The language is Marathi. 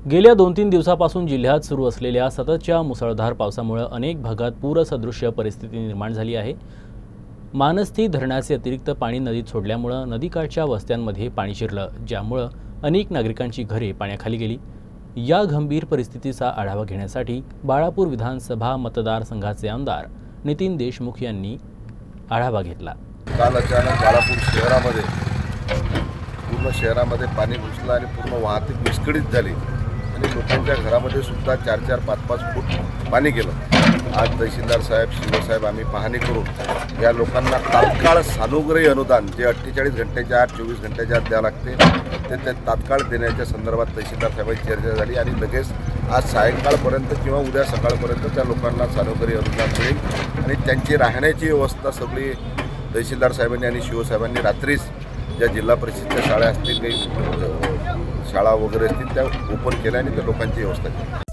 गेल्या 2-3 दिवसापासून जिल्ह्यात सुरू असलेल्या सततच्या मुसळधार पावसामुळे अनेक भागात पूरसदृश्य परिस्थिती निर्माण झाली आहे। मानस्थी धरणाचे अतिरिक्त पाणी नदीत सोडल्यामुळे नदीकाठच्या वस्त्यांमध्ये पाणी शिरलं, ज्यामुळे अनेक नागरिकांची घरे पाण्याखाली गेली। या गंभीर परिस्थितीचा आढावा घेण्यासाठी बाळापूर विधानसभा मतदारसंघाचे आमदार नितीन देशमुख यांनी आढावा घेतला। काल अचानक बाळापूर शहरामध्ये पूर्ण शहरामध्ये पाणी घुसलं आणि पूर्ण वाहतूक विस्कळीत झाली आणि लोकांच्या घरामध्ये सुद्धा 4-4, 5-5 फूट पाणी गेलं। आज तहसीलदार साहेब, शिवसाहेब आम्ही पाहणी करून या लोकांना तात्काळ सानुग्रही अनुदान जे 48 घंट्याच्या आत 24 घंट्याच्या आत द्यावं लागते ते तात्काळ देण्याच्या संदर्भात तहसीलदार साहेबांची चर्चा झाली आणि लगेच आज सायंकाळपर्यंत किंवा उद्या सकाळपर्यंत त्या लोकांना सानुग्रही अनुदान मिळेल आणि त्यांची राहण्याची व्यवस्था सगळी तहसीलदार साहेबांनी आणि शिवसाहेबांनी रात्रीच ज्या जिल्हा परिषदच्या शाळा असतील, काही शाळा वगैरे असतील त्या ओपन केल्या आणि त्या लोकांची व्यवस्था केली।